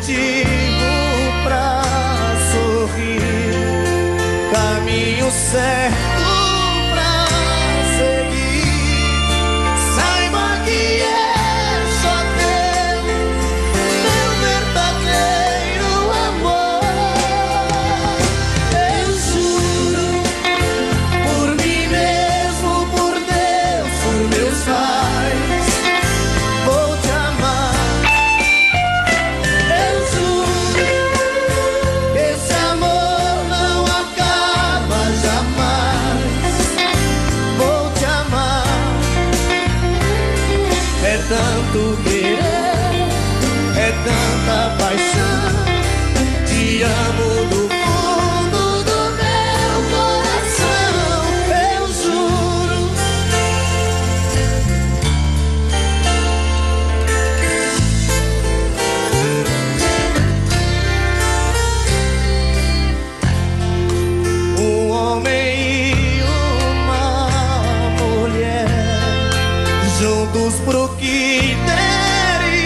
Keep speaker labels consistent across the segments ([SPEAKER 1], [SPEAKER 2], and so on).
[SPEAKER 1] motivo pra sorrir, caminho certo pra seguir. Saiba que é só teu, meu verdadeiro amor. Eu juro, por mim mesmo, por Deus, por meus pais, vou te amar. Eu juro, esse amor não acaba jamais. Vou te amar. É tanto querer, é tanta paixão. Te amo do fundo do meu coração. Eu juro. Um homem e uma mulher, juntos pro que der e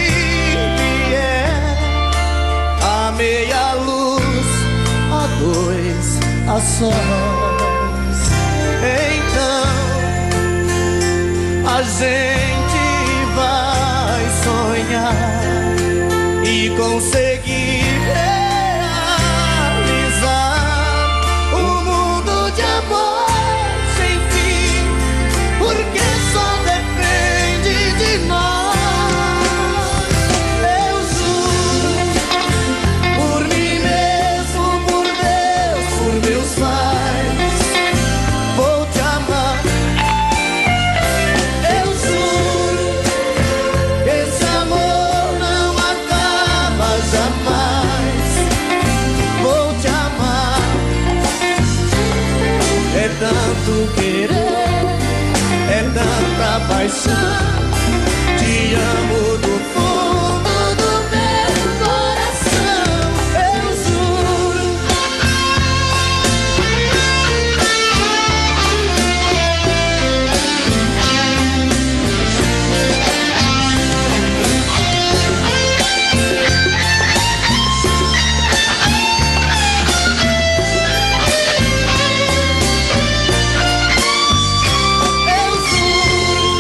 [SPEAKER 1] vier, a meia luz, a dois, a sós. Então a gente vai sonhar e conseguir realizar um mundo de amor sem fim, porque só depende de nós. Eu juro, por mim mesmo, por Deus, por meus pais, vou te amar. Eu juro, esse amor não acaba jamais. Vou te amar. É tanto querer, é tanta paixão. Te amo do fundo do meu coração. Eu juro. Eu juro,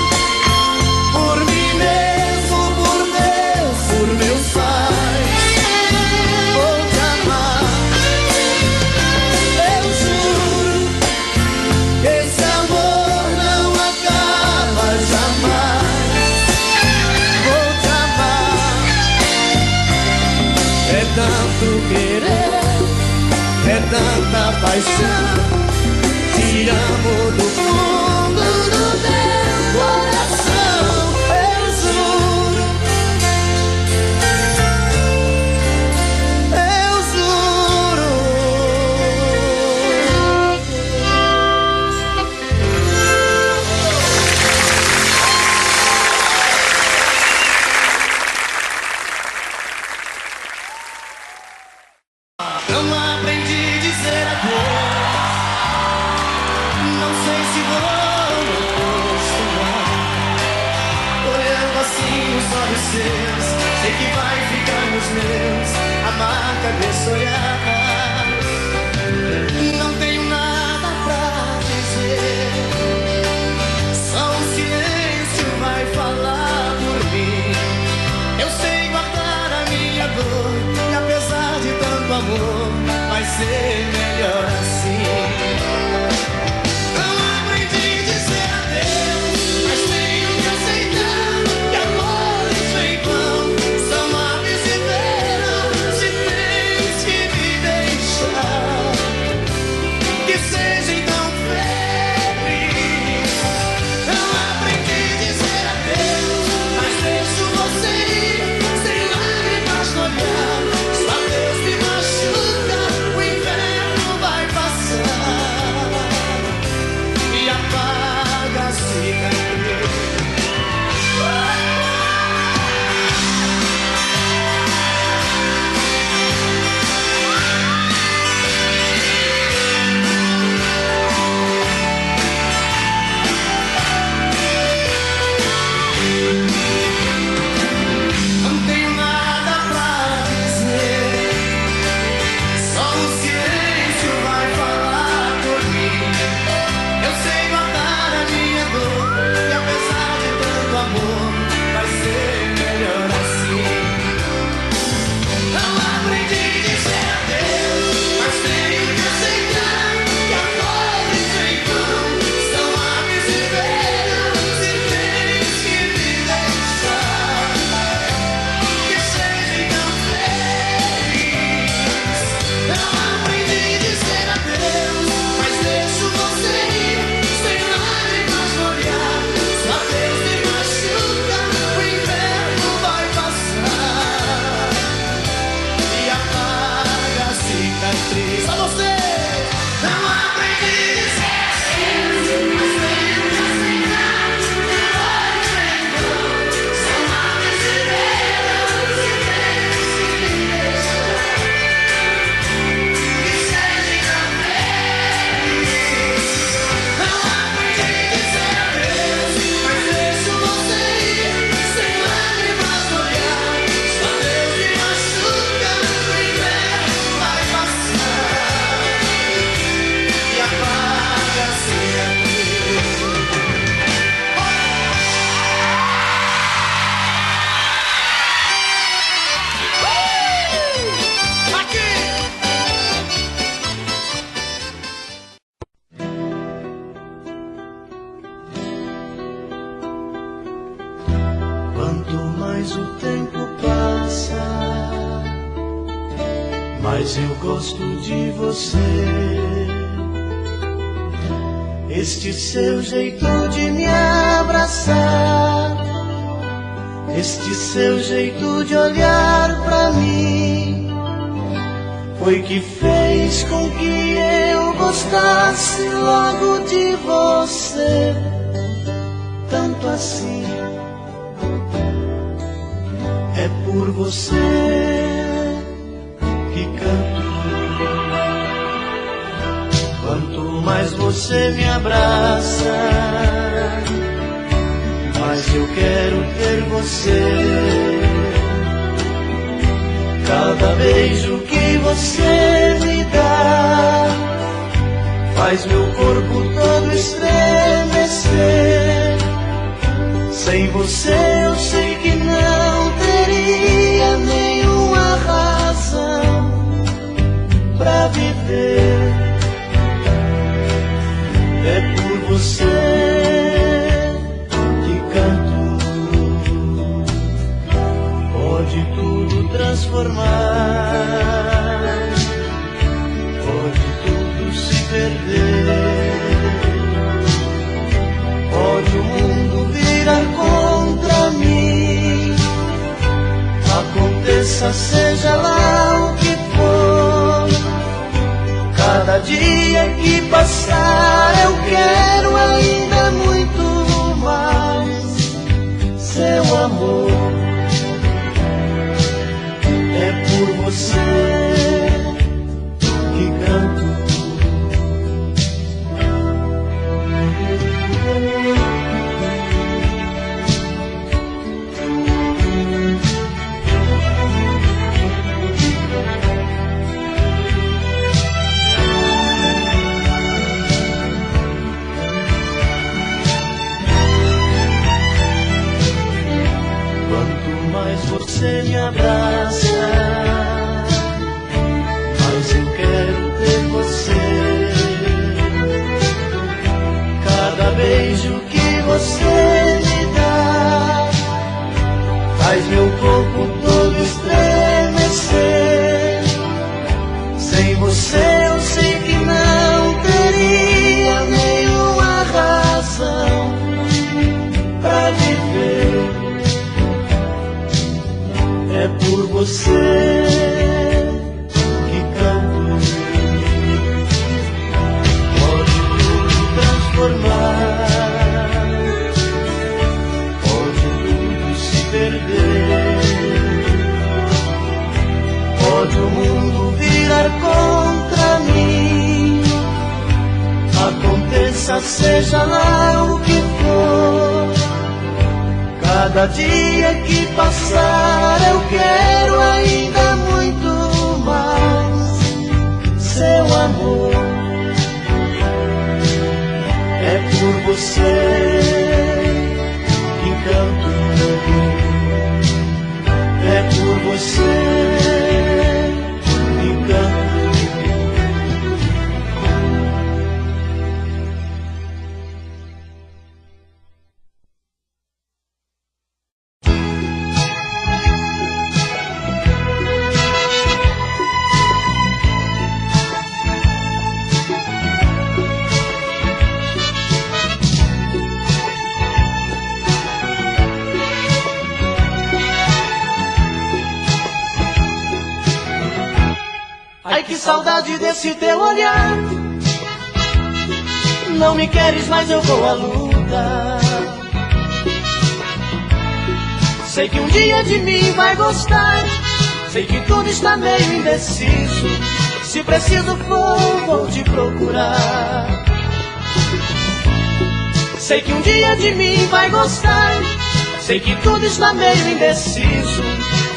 [SPEAKER 1] por mim mesmo, por Deus, por meus pais, vou te amar. Eu juro, esse amor não acaba jamais. Vou te amar. É tanto querer, é tanta paixão. Te amo do fundo do meu coração. Eu juro. Eu juro. Não aprendi a dizer adeus. Não sei se vou me acostumar. Olhando assim nos olhos seus, sei que vai ficar nos meus a marca desse olhar. Não tenho nada pra dizer, só o silêncio vai falar por mim. Eu sei guardar a minha dor, e apesar de tanto amor, vai ser melhor assim. Não aprendi a dizer adeus, mas tenho que aceitar que amores em vão são aves de verão. Se tens que viver mas eu gosto de você. Este seu jeito de me abraçar, este seu jeito de olhar pra mim, foi que fez com que eu gostasse logo de você, tanto assim. É por você que canto. Quanto mais você me abraça, mais eu quero ter você. Cada beijo que você me dá faz meu corpo todo estremecer. Sem você eu sei que não teria nenhuma razão pra viver. É por você que canto. Pode tudo transformar, pode tudo se perder, pode o mundo virar contra mim. Aconteça, seja lá o que for, cada dia que passar eu quero ainda muito mais seu amor. É por você que canto. Você me abraça, mas eu quero ter você. Cada beijo que você me dá faz meu corpo todo estremecer. Sem você eu sei que não teria nenhuma razão pra viver. É por você que canto. Pode tudo transformar, pode tudo se perder, pode o mundo virar contra mim. Aconteça, seja lá o que for, cada dia que passar eu quero ainda muito mais seu amor. É por você que canto. É por você que canto. Ai, que saudade desse teu olhar. Não me queres, mas eu vou à luta. Sei que um dia de mim vai gostar. Sei que tudo está meio indeciso. Se preciso for, vou te procurar. Sei que um dia de mim vai gostar. Sei que tudo está meio indeciso.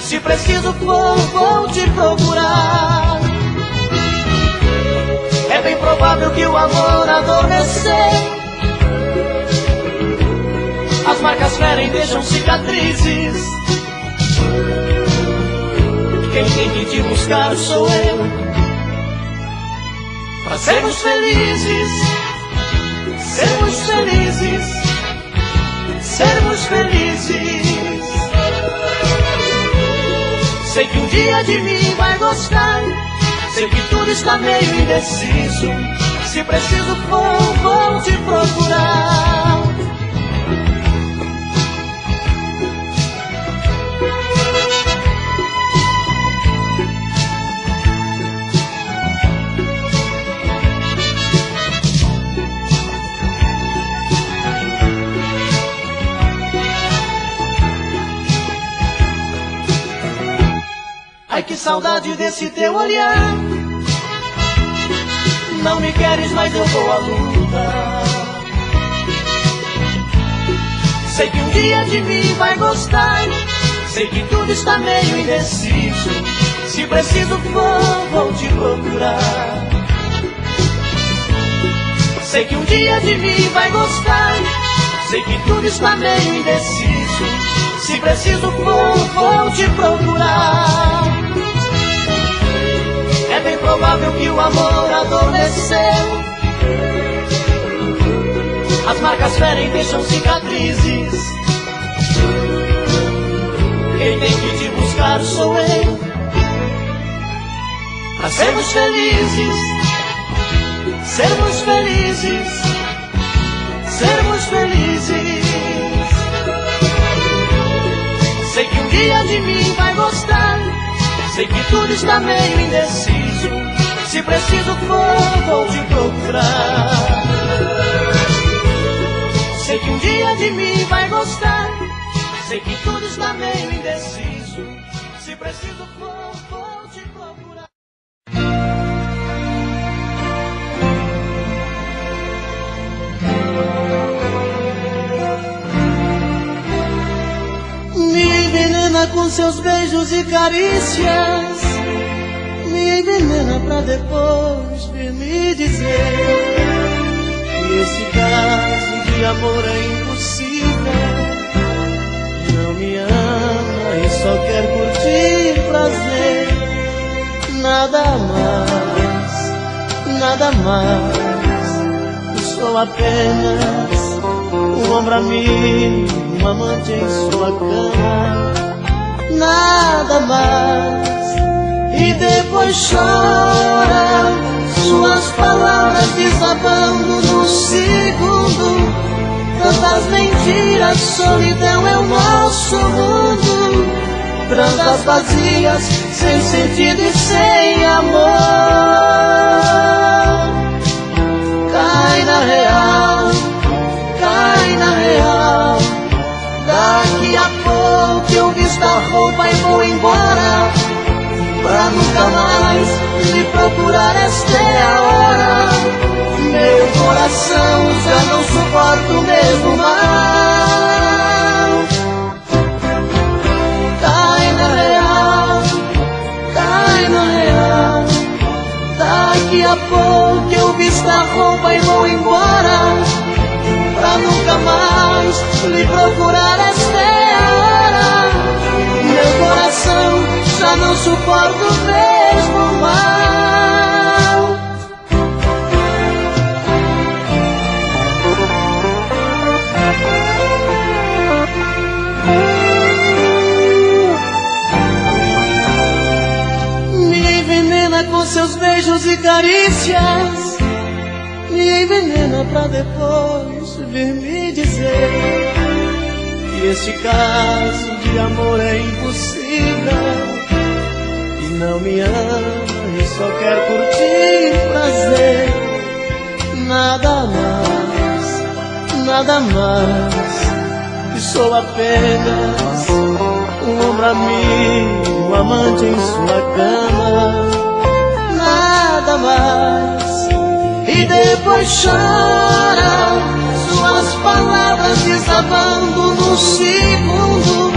[SPEAKER 1] Se preciso for, vou te procurar. É bem provável que o amor adormecer. As marcas ferem, deixam cicatrizes. Quem tem que te buscar sou eu, pra sermos felizes, sermos felizes, sermos felizes. Sei que um dia de mim vai gostar. Sei que tudo está meio indeciso. Se preciso for, vou te procurar. Ai, que saudade desse teu olhar. Não me queres, mas eu vou à luta. Sei que um dia de mim vai gostar. Sei que tudo está meio indeciso. Se preciso for, vou te procurar. Sei que um dia de mim vai gostar. Sei que tudo está meio indeciso. Se preciso for, vou te procurar. É bem provável que o amor adormeceu. As marcas ferem, deixam cicatrizes. Quem tem que te buscar sou eu. Pra sermos felizes, sermos felizes, sermos felizes. Sei que um dia de mim vai gostar. Sei que tudo está meio indeciso. Se preciso for, vou te procurar. Sei que um dia de mim vai gostar. Sei que tudo está meio indeciso. Se preciso for, vou te procurar. Me envenena com seus beijos e carícias. Me envenena pra depois vir me dizer que esse caso de amor é impossível. Não me ama e só quer curtir prazer. Nada mais. Sou apenas um ombro amigo, um amante em sua cama. Nada mais. E depois chora, suas palavras desabando no segundo. Tantas mentiras, solidão é o nosso mundo. Trandas vazias, sem sentido e sem amor. Cai na real, cai na real. Daqui a pouco eu visto a roupa e vou embora. Pra nunca mais me procurar, esta é a hora. Meu coração já não suporta o mesmo mal. Cai na real, cai na real. Daqui a pouco eu visto a roupa e vou embora. Pra nunca mais lhe procurar, esta é a hora. Meu coração já não suporta o mesmo mal. Me envenena com seus beijos e carícias. Me envenena pra depois vir me dizer que este caso de amor é impossível. Não me ama e só quer curtir prazer. Nada mais. E sou apenas um ombro amigo, um amante em sua cama. Nada mais. E depois chora, suas palavras desabando no segundo.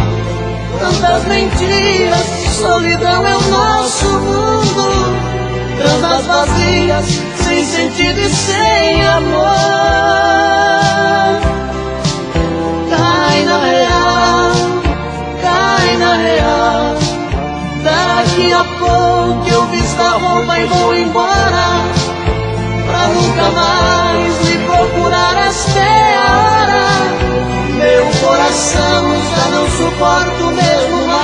[SPEAKER 1] Tantas mentiras, solidão é o nosso mundo. Trandas vazias, sem sentido e sem amor. Cai na real, cai na real. Daqui a pouco eu visto a roupa e vou embora. Pra nunca mais me procurar, esta é a hora. Meu coração já não suporta o mesmo mal.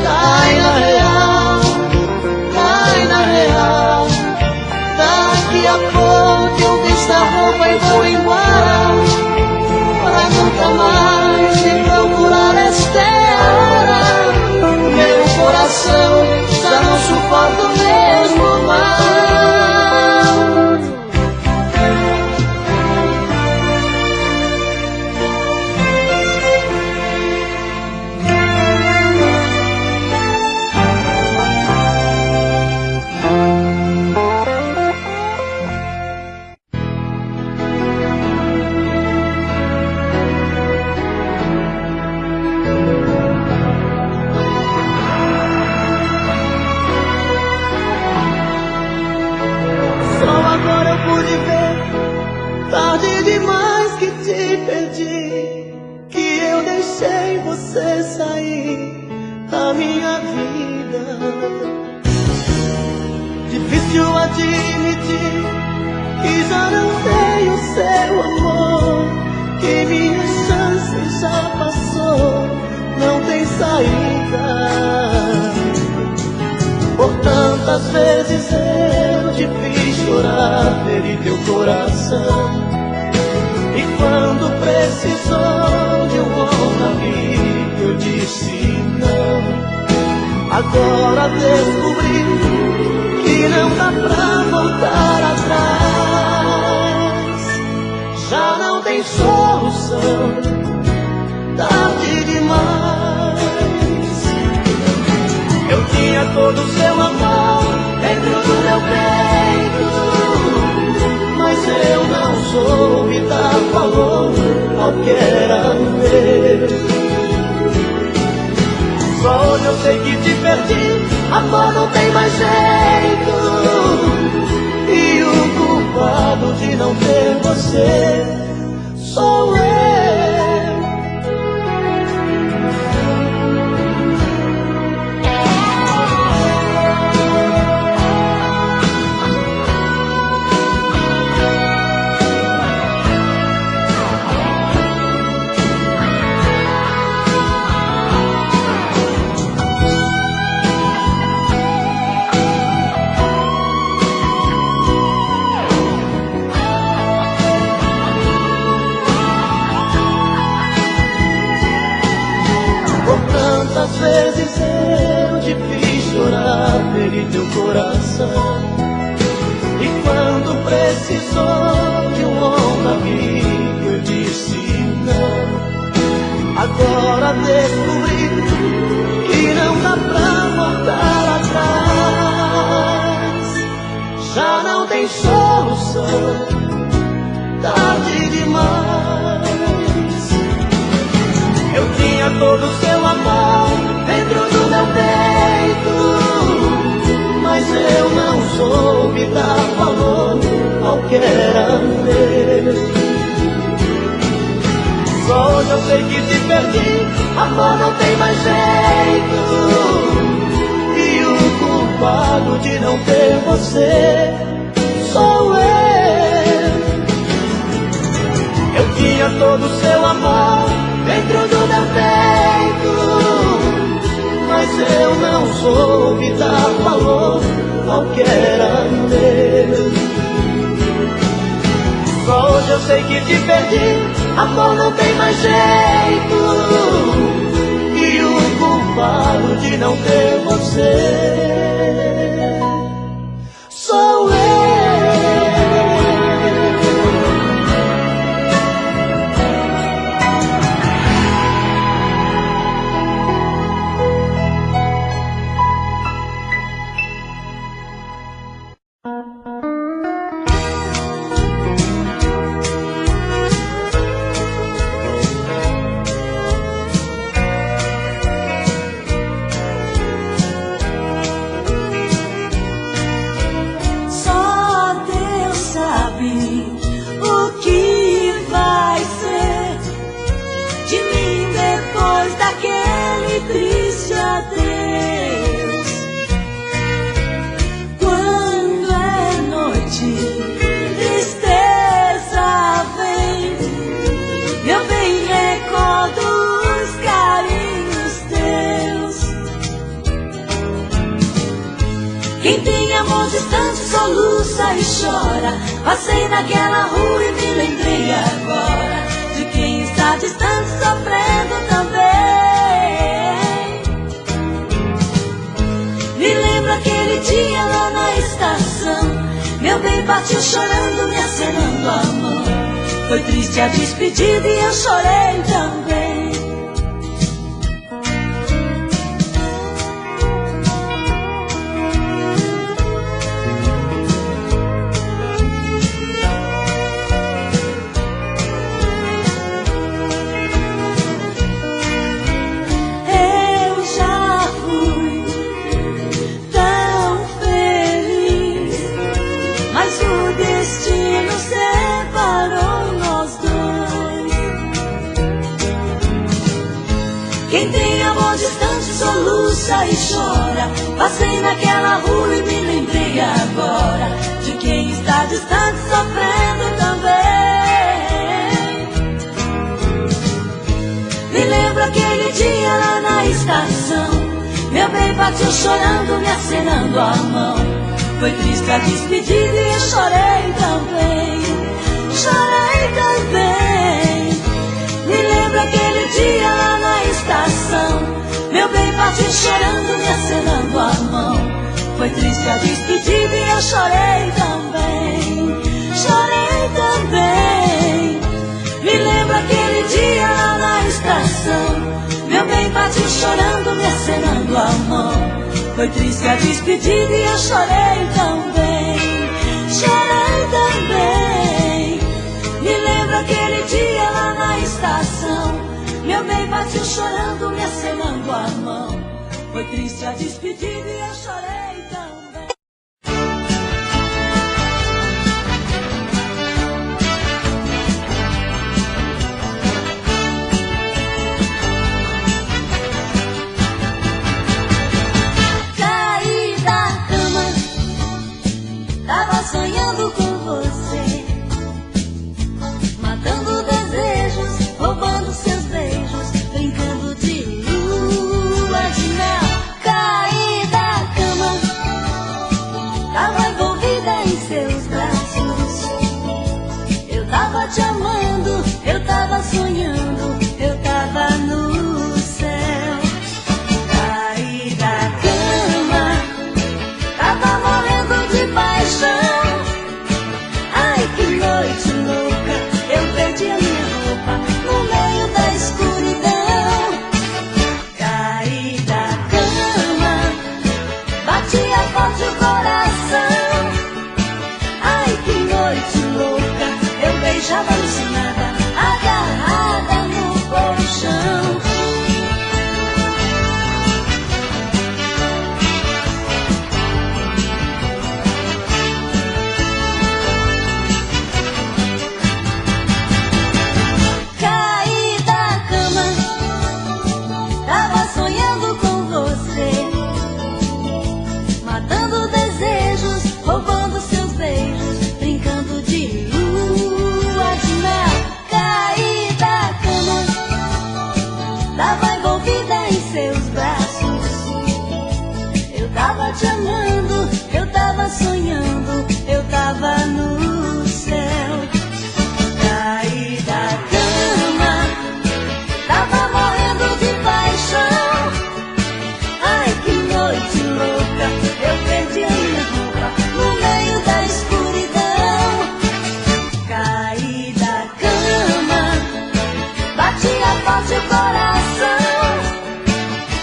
[SPEAKER 1] Cai Difícil admitir que já não tenho seu amor, que minha chance já passou, não tem saída. Por tantas vezes eu te fiz chorar, feri teu coração, e quando precisou de um outro amigo eu disse não. Agora descobri que não dá pra voltar atrás, já não tem solução, tarde demais. Eu tinha todo o seu amor dentro do meu peito, mas eu não soube dar valor ao que era meu. Só hoje eu sei que te perdi, amor, não tem mais jeito, e o culpado de não ter você sou eu. Quantas vezes eu te fiz chorar, feri teu coração, e quando precisou de um outro amigo eu disse não. Agora descobri que não dá pra voltar atrás, já não tem solução, tarde demais. Eu tinha todo o seu amor dentro do meu peito, mas eu não soube dar valor ao que era meu. Só hoje eu sei que te perdi, amor, não tem mais jeito, e o culpado de não ter você sou eu. Eu tinha todo o seu amor dentro do meu peito, mas eu não soube dar valor ao que era meu. Só hoje eu sei que te perdi, amor, não tem mais jeito, e o culpado de não ter você sou eu.
[SPEAKER 2] Quem tem amor distante soluça e chora. Passei naquela rua e me lembrei agora de quem está distante sofrendo também. Me lembro aquele dia lá na estação, meu bem partiu chorando, me acenando a mão. Foi triste a despedida e eu chorei também. soluça e chora. Passei naquela rua e me lembrei agora de quem está distante sofrendo também. Me lembro aquele dia lá na estação, meu bem partiu chorando, me acenando a mão. Foi triste a despedida e eu chorei também. Chorei também. Me lembro aquele dia lá na estação, meu bem partiu chorando, me acenando a mão. Foi triste a despedida e eu chorei também. Chorei também. Me lembro aquele dia lá na estação, meu bem partiu chorando, me acenando a mão. Foi triste a despedida e eu chorei também. Chorei também. Me lembro aquele dia lá na estação, meu bem partiu chorando, me acenando a mão. Foi triste a despedida e eu chorei também. Caí da cama, tava sonhando com você, matando desejos, roubando seus beijos, brincando de lua de mel. Caí da cama, tava envolvida em seus braços. Eu tava te amando, eu tava sonhando, eu tava no céu. Caí da cama, tava morrendo de paixão. Ai, que noite louca, eu perdi a minha roupa no meio da escuridão. Caí da cama, batia forte o coração. Ai, que noite louca, eu beijava alucinada, agarrada no colchão. Caí da cama, tava sonhando com você, matando desejos, roubando seus beijos, brincando de lua de mel. Caí da cama, tava envolvida em seus braços. Eu tava te amando, eu tava sonhando, eu tava no céu. Caí da cama, tava morrendo de paixão. Ai, que noite louca, eu perdi a minha roupa no meio da escuridão. Caí da cama, batia forte o coração.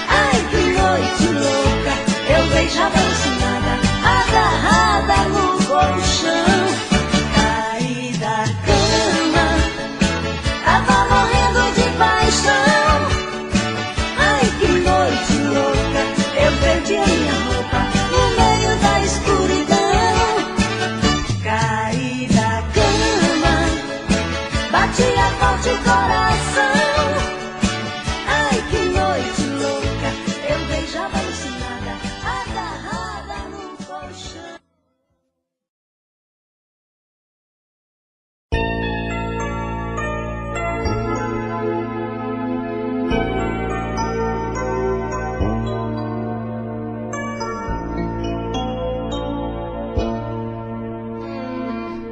[SPEAKER 2] Ai, que noite louca, eu beijava alucinada, agarrada no colchão. Caí da cama, tava morrendo de paixão. Ai, que noite louca, eu perdi a minha roupa no meio da escuridão. Caí da cama, batia forte o coração. Ai, que noite louca, eu beijava alucinada, agarrada no colchão.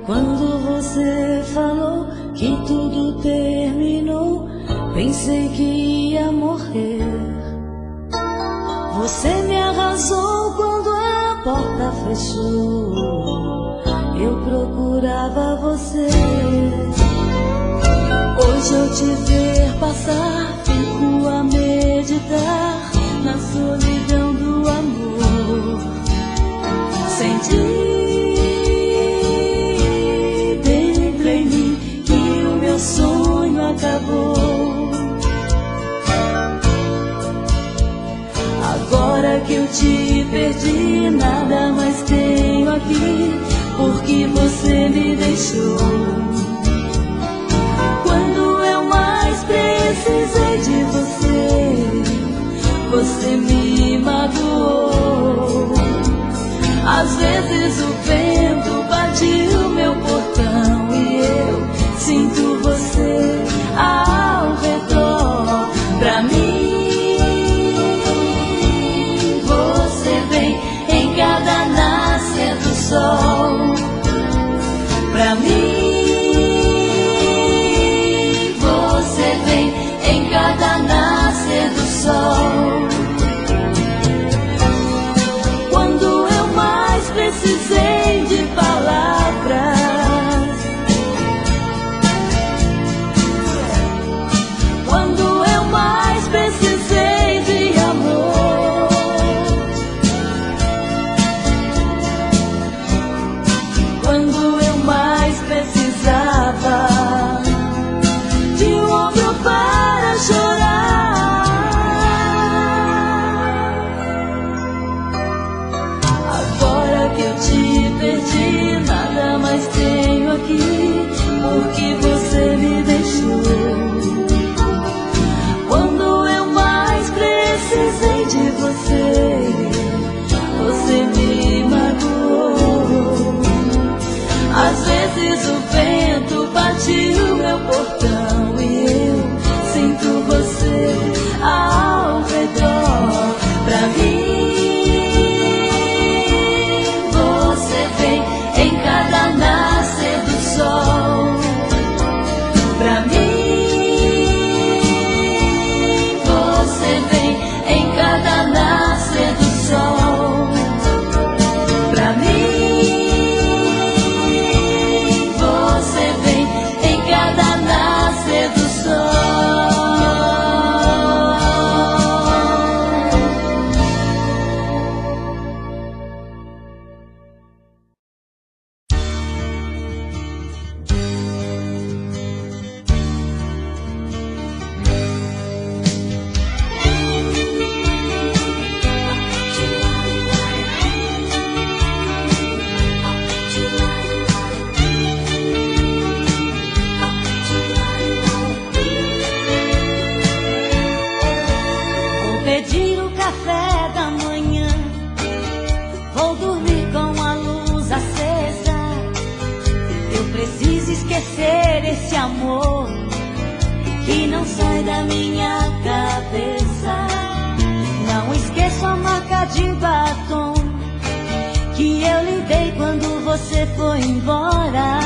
[SPEAKER 3] Quando você falou que tudo terminou, pensei que ia morrer. Você me arrasou quando a porta fechou. Eu procurava você. Hoje ao te ver passar, fico a meditar na solidão do amor. Senti dentro em mim que o meu sonho acabou. Agora que eu te perdi, nada mais tenho aqui, porque você me deixou. Quando eu mais precisei de você, você você me magoou. Às vezes o vento bate o meu portão e eu sinto você ao redor. Pra mim, você vem em cada nascer do sol. Pra mim, você vem em cada nascer do sol. Quando eu mais precisei de palavras, quando eu mais precisei de amor, quando eu mais precisava de um ombro para chorar. Agora que eu te perdi, nada mais tenho aqui, porque você me deixou. Quando eu mais precisei de você, você me magoou. Às vezes o vento bate o meu portão e eu sinto você ao redor. Pra mim, você vem em cada nascer do sol. Pra mim, você vem em cada nascer do sol. Pra mim, você vem em cada nascer do sol. Vou pedir o café da manhã, vou dormir com a luz acesa. Eu preciso esquecer esse amor que não sai da minha cabeça. Não esqueço a marca de batom que eu lhe dei quando você foi embora.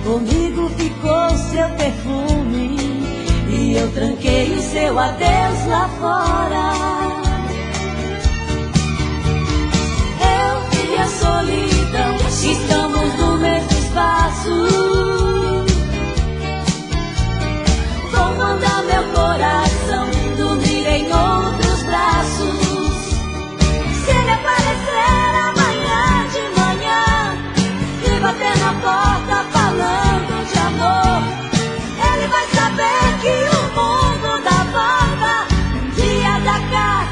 [SPEAKER 3] Comigo ficou seu perfume e eu tranquei o seu adeus lá fora. Eu e a solidão estamos no mesmo espaço. Vou mandar meu coração dormir em outros braços. Se ele aparecer amanhã de manhã e bater na porta falando de amor, ele vai saber que o mundo dá volta. Um dia da casa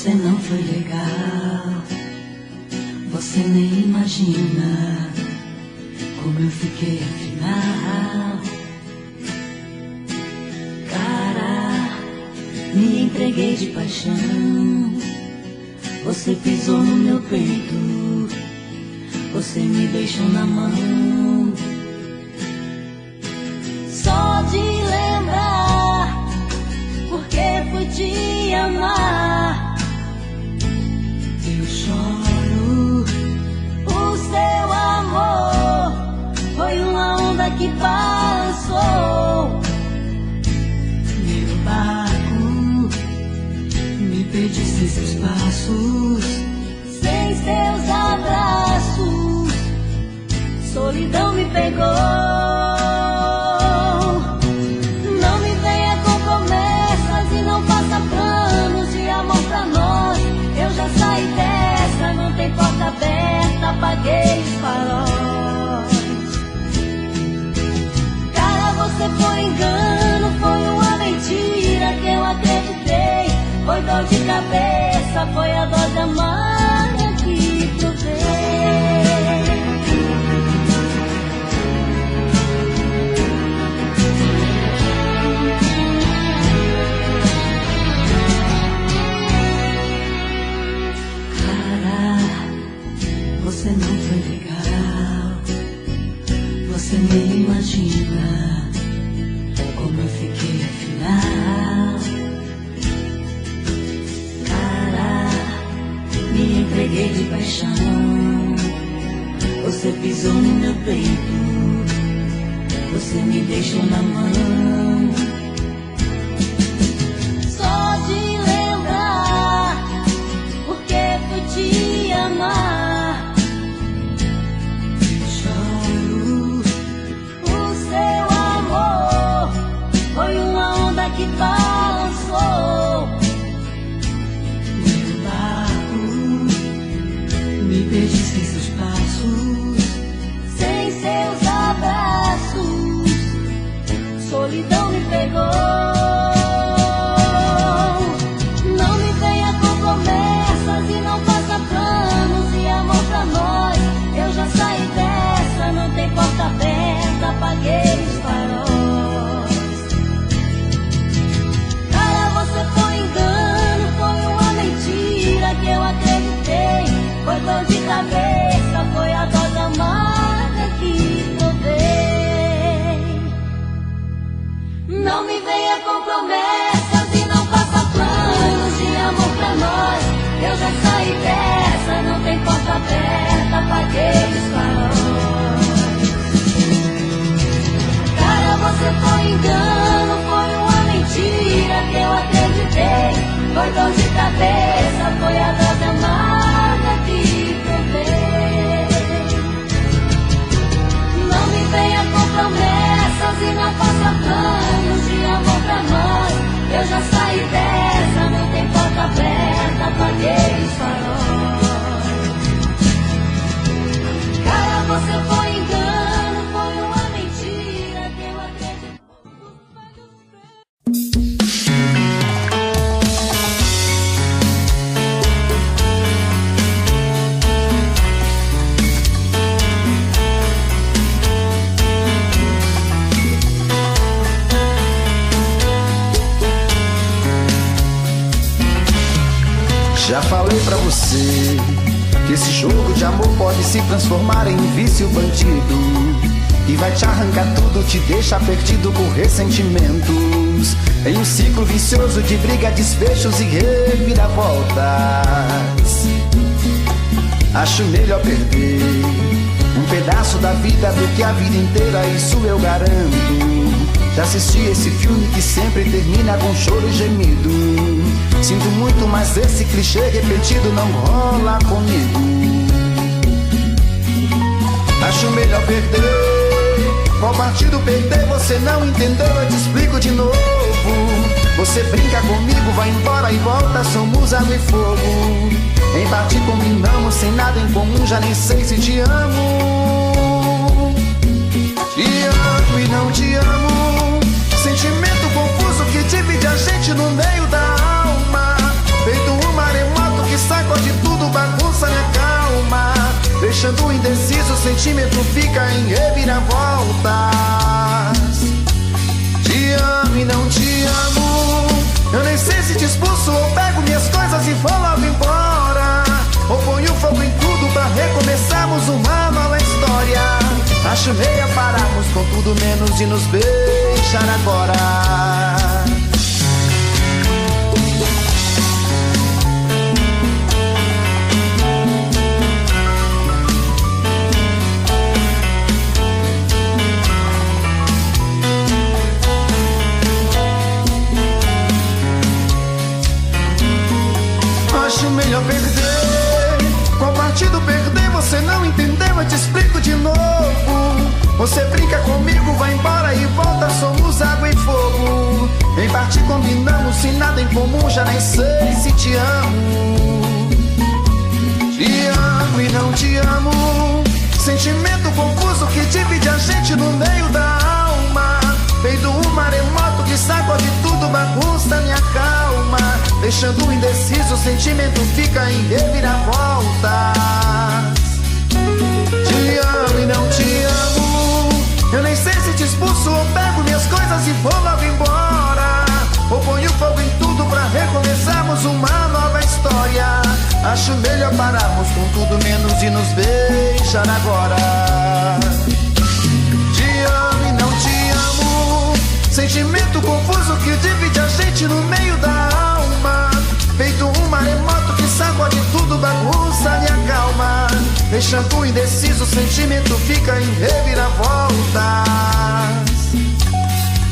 [SPEAKER 2] Você não foi legal, você nem imagina como eu fiquei afinal. Cara, me entreguei de paixão, você pisou no meu peito, você me deixou na mão. Só de lembrar, porque fui te amar, eu choro. O seu amor foi uma onda que passou. Meu barco me perdi sem seus passos, sem seus abraços, solidão me pegou. Não me venha com promessas e não faça planos de amor pra nós. Eu já saí dessa, não tem porta aberta, apaguei os faróis. Cara, você foi engano, foi uma mentira que eu acreditei. Foi dor de cabeça, foi a dose amarga que provei. Você não foi legal, você nem imagina como eu fiquei afinal. Cara, me entreguei de paixão, você pisou no meu peito, você me deixou na mão. Só de lembrar, porque fui te amar, foi uma onda que passou. Meu barco me perdi sem seus passos, sem seus abraços, solidão me pegou. Não me venha com promessas e não faça planos de amor pra nós. Eu já saí dessa, não tem porta aberta, apaguei os faróis. Que eu acreditei, foi dor de cabeça, foi a dose amarga que provei. Não me venha com promessas e não faça planos de amor pra nós. Eu já saí dessa, não tem porta aberta, apaguei os faróis. Cara, você foi engano, foi uma mentira que eu acreditei. Foi dor de cabeça, foi a dose amarga que provei. Não me venha com promessas e não faça planos de amor pra nós. Eu já saí dessa, não tem porta aberta, apaguei os faróis. Cara, você foi engano, foi uma mentira que eu acreditei.
[SPEAKER 4] Já falei pra você que esse jogo de amor pode se transformar em vício bandido, e vai te arrancar tudo, te deixar perdido por ressentimentos, em um ciclo vicioso de briga, desfechos e reviravoltas. Acho melhor perder um pedaço da vida do que a vida inteira, isso eu garanto. Já assisti esse filme que sempre termina com choro e gemido. Sinto muito, mas esse clichê repetido não rola comigo. Acho melhor perder. Qual partido perder? Você não entendeu, eu te explico de novo. Você brinca comigo, vai embora e volta, somos água e fogo. Em parte combinamos, sem nada em comum, já nem sei se te amo. Te amo e não te amo. Sentimento confuso que divide a gente no meio da alma. Feito um maremoto sentimento fica em reviravoltas. Te amo e não te amo. Eu nem sei se te expulso ou pego minhas coisas e vou logo embora, ou ponho fogo em tudo pra recomeçarmos uma nova história. Acho meia pararmos com tudo menos de nos beijar agora. Acho melhor perder. Qual partido perder? Você não entendeu, eu te explico de novo. Você brinca comigo, vai embora e volta, somos água e fogo. Em parte combinamos, se nada em comum, já nem sei se te amo. Te amo e não te amo. Sentimento confuso que divide a gente no meio da alma. Feito um maremoto que sacode tudo, bagunça minha calma. Deixando indeciso, o sentimento fica em reviravoltas. Te amo e não te amo. Eu nem sei se te expulso ou pego minhas coisas e vou logo embora, ou ponho fogo em tudo pra recomeçarmos uma nova história. Acho melhor pararmos com tudo menos de nos beijar agora. Te amo e não te amo. Sentimento confuso que divide a gente no meio da alma. Feito um maremoto que sacode tudo, bagunça minha calma. Deixando indeciso, o sentimento fica em reviravoltas.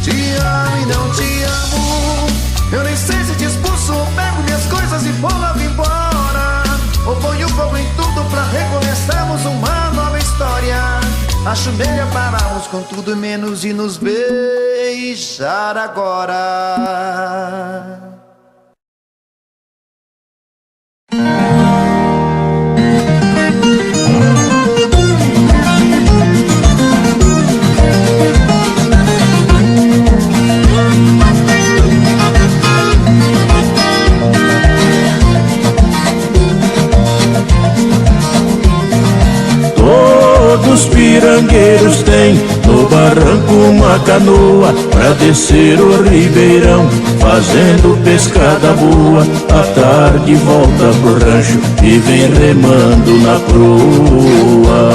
[SPEAKER 4] Te amo e não te amo. Eu nem sei se te expulso ou pego minhas coisas e vou logo embora, ou ponho fogo em tudo pra recomeçarmos uma nova história. Acho melhor pararmos com tudo menos de nos beijar agora.
[SPEAKER 5] Os pirangueiros têm no barranco uma canoa pra descer o ribeirão, fazendo pescada boa. À tarde volta pro rancho e vem remando na proa.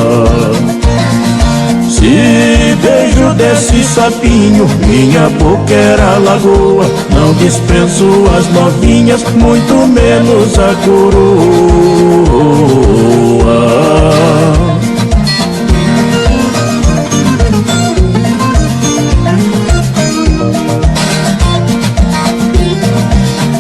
[SPEAKER 5] Se beijo desse sapinho, minha boca era lagoa. Não dispenso as novinhas, muito menos a coroa.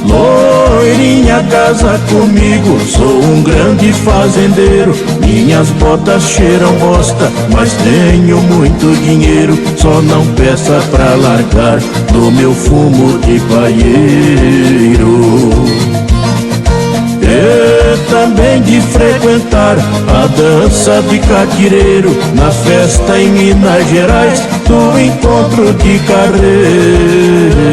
[SPEAKER 5] Loirinha, casa comigo, sou um grande fazendeiro. Minhas botas cheiram bosta, mas tenho muito dinheiro. Só não peça pra largar do meu fumo de paieiro. E também de frequentar a dança de caquireiro, na festa em Minas Gerais do encontro de carreiro.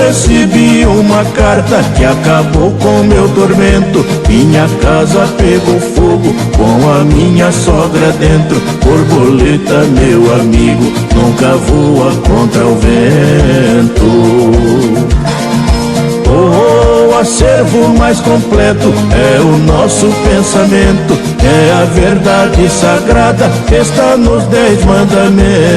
[SPEAKER 5] Recebi uma carta que acabou com meu tormento. Minha casa pegou fogo com a minha sogra dentro. Borboleta, meu amigo, nunca voa contra o vento. O acervo mais completo é o nosso pensamento. É a verdade sagrada que está nos 10 mandamentos.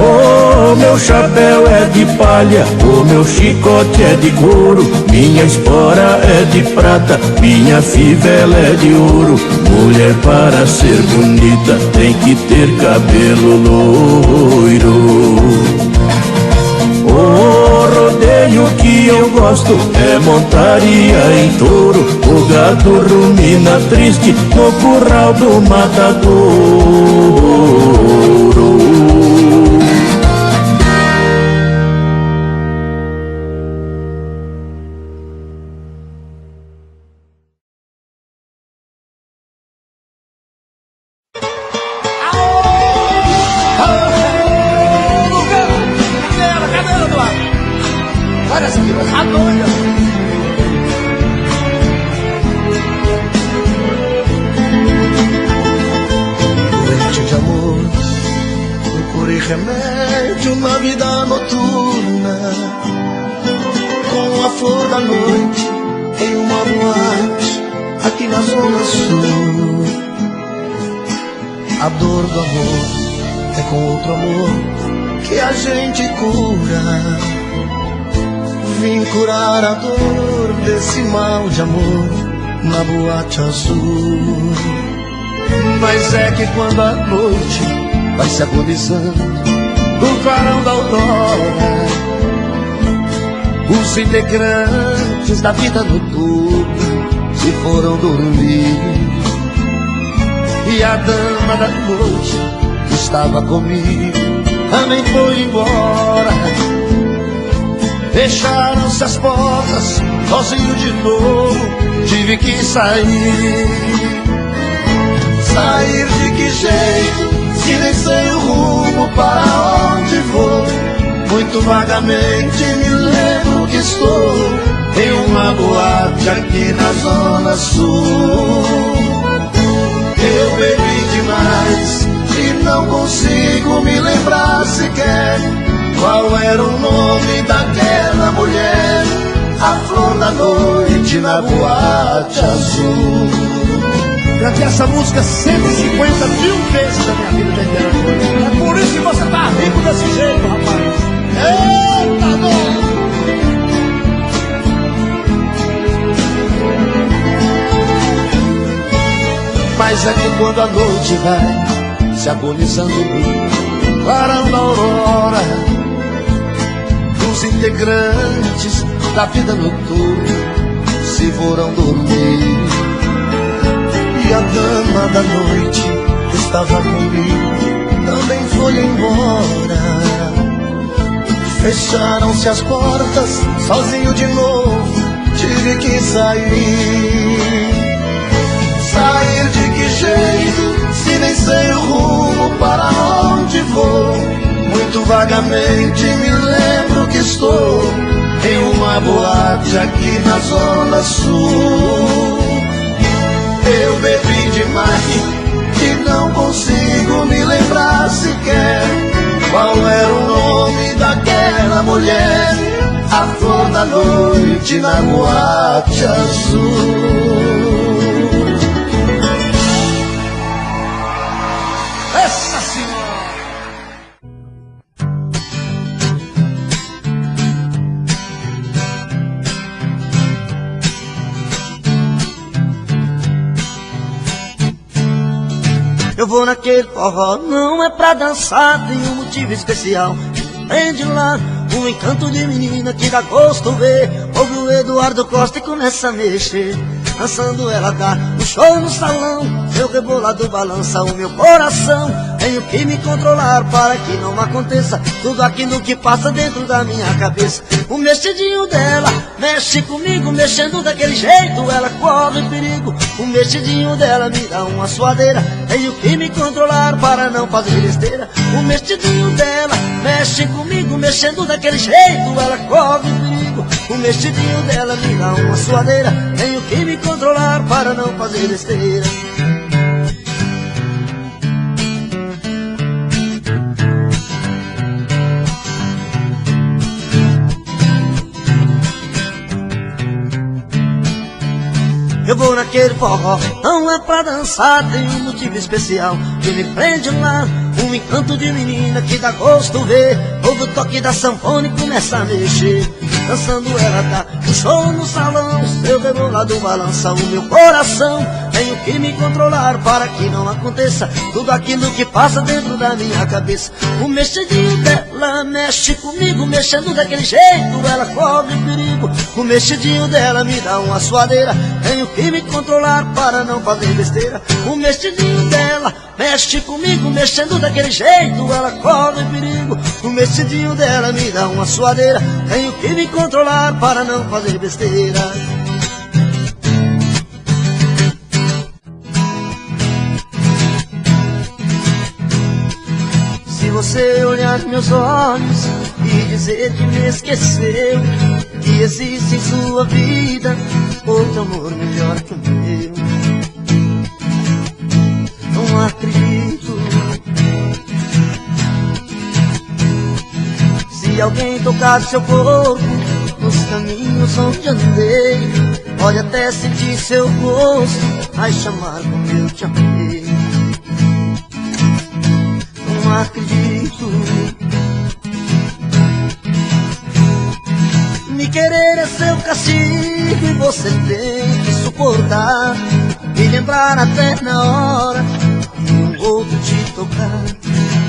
[SPEAKER 5] O meu chapéu é de palha, o meu chicote é de couro, minha espora é de prata, minha fivela é de ouro. Mulher, para ser bonita tem que ter cabelo loiro. O rodeio que eu gosto é montaria em touro. O gado rumina triste no curral do matadouro.
[SPEAKER 4] Doente de amor, procurei remédio na vida noturna, com a flor da noite em uma boate aqui na zona sul. A dor do amor é com outro amor que a gente cura. Vim curar a dor desse mal de amor na boate azul. Mas é que quando a noite vai se agonizando no clarão da aurora, os integrantes da vida noturna se foram dormir. E a dama da noite que estava comigo também foi embora. Fecharam-se as portas, sozinho de novo, tive que sair. Sair de que jeito, se nem sei o rumo para onde vou. Muito vagamente me lembro que estou em uma boate aqui na zona sul. Eu bebi demais e não consigo me lembrar sequer qual era o nome daquela mulher, a flor da noite na boate azul.
[SPEAKER 6] Cantei essa música 150 mil vezes na minha vida inteira. É por isso que você tá rico desse jeito, rapaz. Eita, dor!
[SPEAKER 4] Mas é que quando a noite vai se agonizando no clarão da aurora, os integrantes da vida noturna se foram dormir. E a dama da noite que estava comigo também foi embora. Fecharam-se as portas, sozinho de novo, tive que sair. Sair de que jeito, se nem sei o rumo para onde vou. Muito vagamente me lembro que estou em uma boate aqui na zona sul. Eu bebi demais e não consigo me lembrar sequer qual era o nome daquela mulher, a flor da noite na boate azul.
[SPEAKER 6] Essa senhora!
[SPEAKER 1] Eu vou naquele forró, não é pra dançar, tem um motivo especial. Prende lá um encanto de menina que dá gosto ver. Ouve o Eduardo Costa e começa a mexer. Dançando ela dá um show no salão, seu rebolado balança o meu coração. Tenho que me controlar para que não aconteça tudo aquilo que passa dentro da minha cabeça. O mexidinho dela mexe comigo, mexendo daquele jeito ela corre perigo. O mexidinho dela me dá uma suadeira, tenho que me controlar para não fazer besteira. O mexidinho dela mexe comigo, mexendo daquele jeito ela corre perigo. O mexidinho dela me dá uma suadeira, tenho que me controlar para não fazer besteira. Eu vou naquele forró, não é pra dançar, tem um motivo especial que me prende lá. Um encanto de menina que dá gosto ver. Ouve o toque da sanfona e começa a mexer. Dançando ela dá um show no salão, seu rebolado balança o meu coração. Tenho que me controlar para que não aconteça tudo aquilo que passa dentro da minha cabeça. O mexidinho dela mexe comigo, mexendo daquele jeito ela corre perigo. O mexidinho dela me dá uma suadeira, tenho que me controlar para não fazer besteira. O mexidinho dela mexe comigo, mexendo daquele jeito ela corre perigo. O mexidinho dela me dá uma suadeira, tenho que me controlar para não fazer besteira. Se você olhar meus olhos e dizer que me esqueceu, que existe em sua vida outro amor melhor que o meu, não acredito. Se alguém tocar seu corpo nos caminhos onde andei, pode até sentir seu gosto, vai chamar como eu te amei. Não acredito. Me querer é seu castigo e você tem que suportar, me lembrar até na hora de um outro te tocar.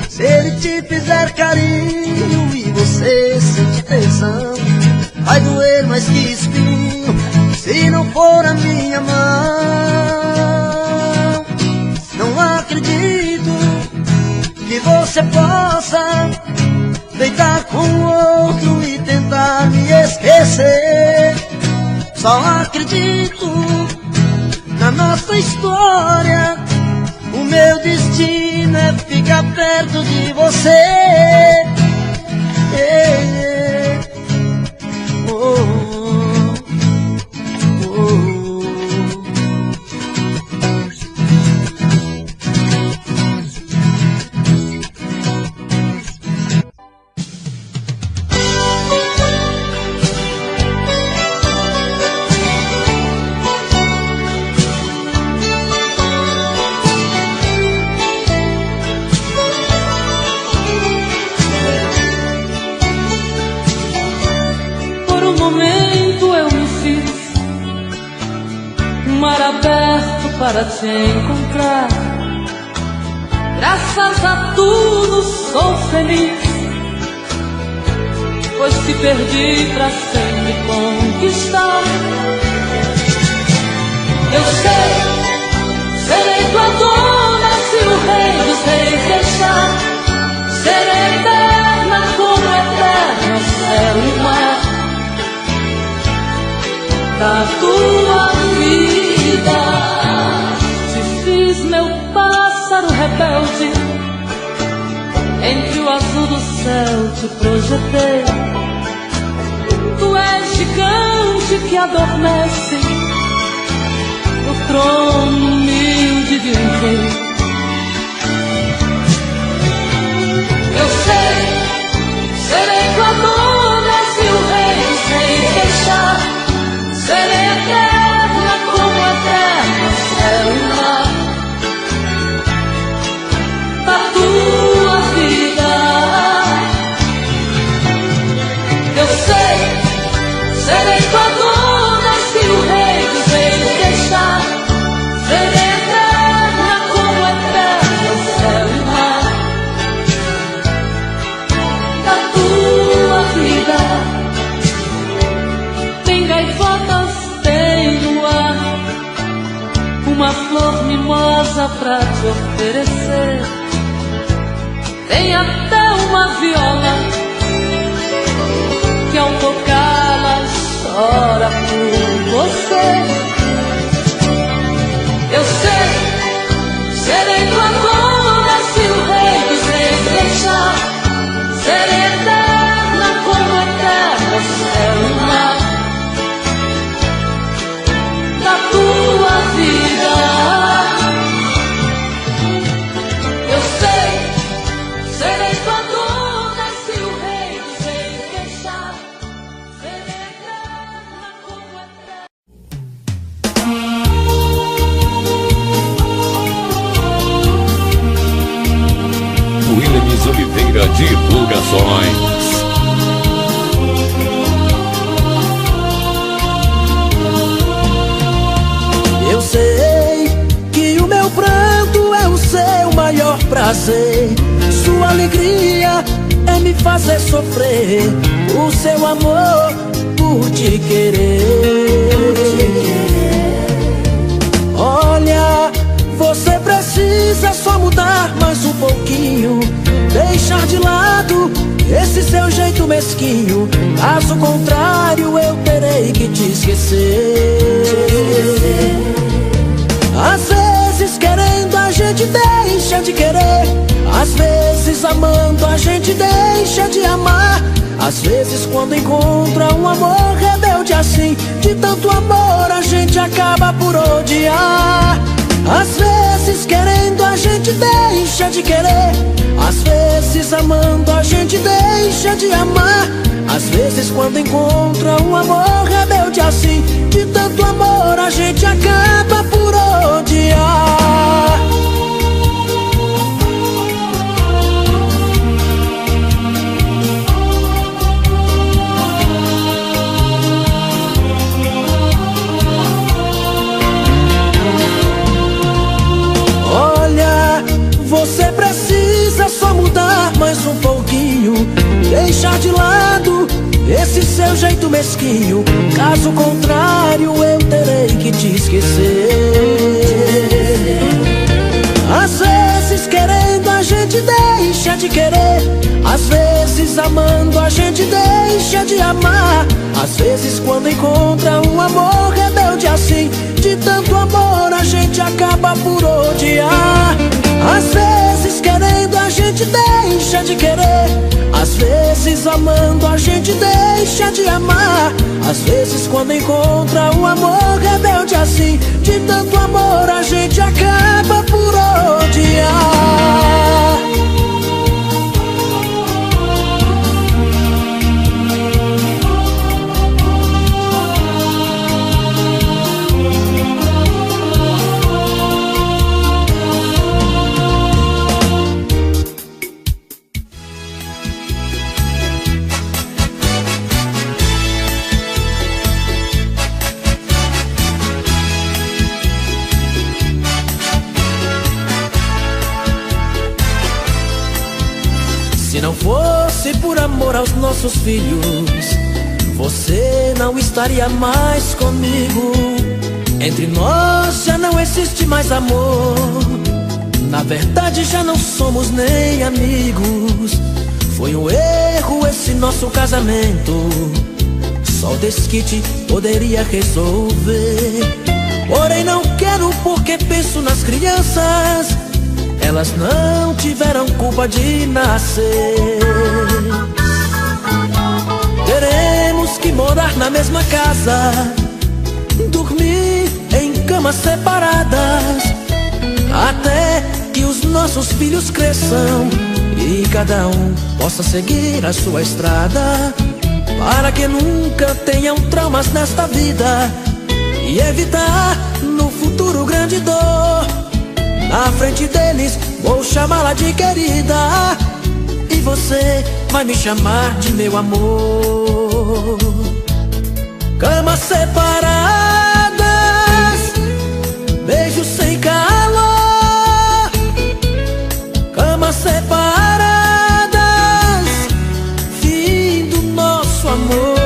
[SPEAKER 1] Se ele te fizer carinho e você sente tesão, vai doer mais que espinho se não for a minha mão. Não acredito que você possa deitar com outro e tentar me esquecer. Só acredito na nossa história, o meu destino é ficar perto de você.
[SPEAKER 2] Para te encontrar, graças a tudo sou feliz, pois te perdi pra sempre conquistar. Eu sei, serei tua dona se o rei dos reis deixar. Serei eterna como eterno céu e mar da tua vida. Meu pássaro rebelde, entre o azul do céu te projetei. Tu és gigante que adormece no trono humilde de um rei. Eu sei, serei tua dona se o rei dos reis deixar. Serei eterna como eterno céu e mar da tua vida. Eu sei, serei tua dona se o rei dos reis deixar. Serei eterna como eterno céu e mar da tua vida. Tem gaivotas, tem no ar uma flor mimosa pra te oferecer. Tem até uma viola que ao tocá-la chora por você. Eu sei, serei tua dona se o rei dos reis deixar. Serei eterna como eterno céu e mar da tua vida. Eu sei, serei tua dona se o rei dos reis deixar. Serei eterna como eterna.
[SPEAKER 7] Williams Oliveira Divulgações.
[SPEAKER 1] Eu sei
[SPEAKER 8] prazer. Sua alegria é me fazer sofrer. O seu amor por te querer. Olha, você precisa só mudar mais um pouquinho, deixar de lado esse seu jeito mesquinho. Caso contrário eu terei que te esquecer. Às vezes querendo a gente deixa de querer, às vezes amando a gente deixa de amar. Às vezes quando encontra um amor rebelde assim, de tanto amor a gente acaba por odiar. Às vezes querendo a gente deixa de querer, às vezes amando a gente deixa de amar. Às vezes quando encontra um amor rebelde assim, de tanto amor a gente acaba por odiar. Olha, você precisa só mudar mais um pouquinho, deixar de lado esse seu jeito mesquinho. Caso contrário eu terei que te esquecer. Às vezes querendo a gente deixa de querer, às vezes amando a gente deixa de amar. Às vezes quando encontra um amor rebelde assim, de tanto amor a gente acaba por odiar. Às vezes querendo a gente deixa de querer, às vezes amando a gente deixa de amar. Às vezes quando encontra um amor rebelde assim, de tanto amor a gente acaba por odiar. Se não fosse por amor aos nossos filhos, você não estaria mais comigo. Entre nós já não existe mais amor. Na verdade já não somos nem amigos. Foi um erro esse nosso casamento. Só o desquite poderia resolver. Porém não quero porque penso nas crianças. Elas não tiveram culpa de nascer. Teremos que morar na mesma casa, dormir em camas separadas, até que os nossos filhos cresçam e cada um possa seguir a sua estrada, para que nunca tenham traumas nesta vida e evitar no futuro grande dor. Na frente deles vou chamá-la de querida, e você vai me chamar de meu amor. Camas separadas, beijos sem calor. Camas separadas, fim do nosso amor.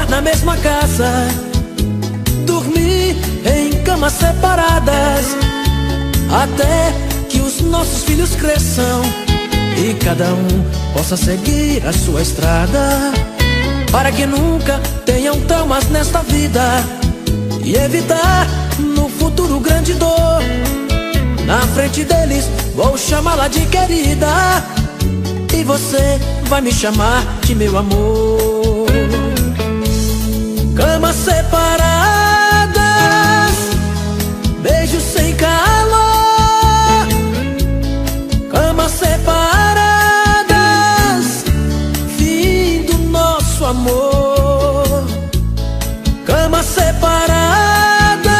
[SPEAKER 8] Na mesma casa, dormir em camas separadas, até que os nossos filhos cresçam e cada um possa seguir a sua estrada, para que nunca tenham traumas nesta vida e evitar no futuro grande dor. Na frente deles vou chamá-la de querida, e você vai me chamar de meu amor. Camas separadas, beijos sem calor. Camas separadas, fim do nosso amor. Camas separadas,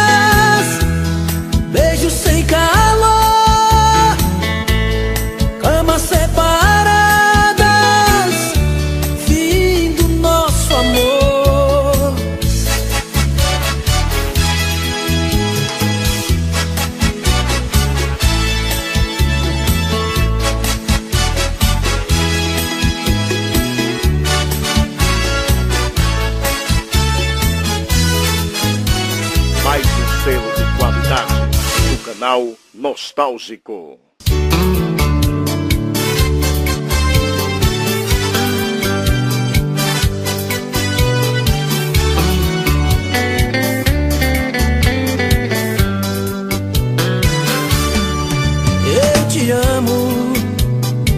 [SPEAKER 9] canal Nostálgico.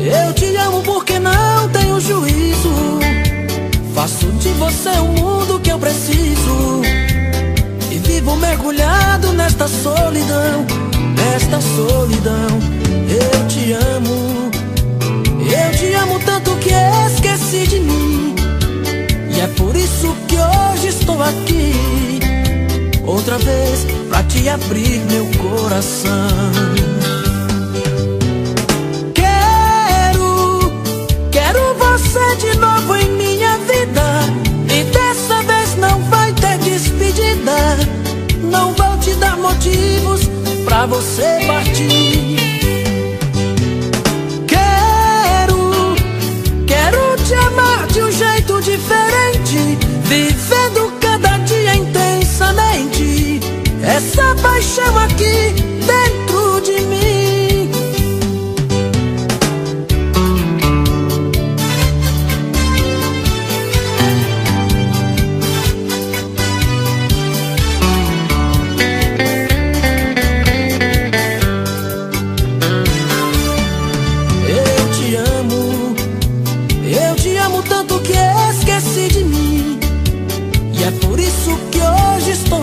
[SPEAKER 8] Eu te amo porque não tenho juízo. Faço de você o mundo que eu preciso. E vivo mergulhado nesta solidão, nesta solidão. Eu te amo tanto que esqueci de mim. E é por isso que hoje estou aqui, outra vez pra te abrir meu coração. Você de novo em minha vida, e dessa vez não vai ter despedida. Não vou te dar motivos pra você partir. Quero te amar de um jeito diferente, vivendo cada dia intensamente essa paixão aqui dentro de mim.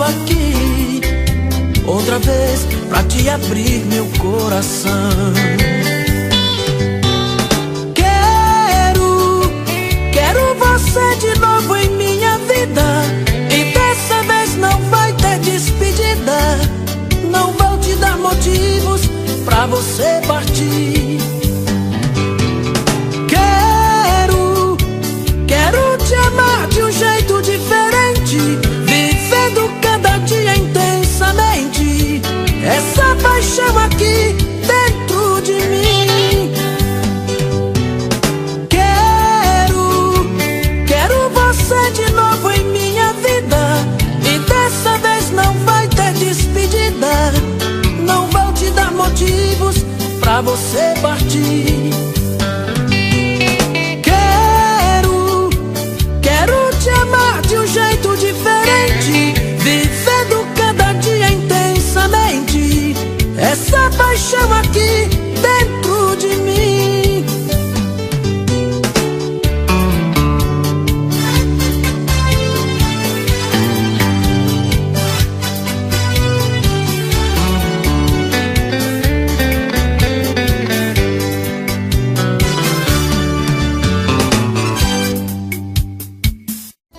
[SPEAKER 8] Aqui outra vez pra te abrir meu coração.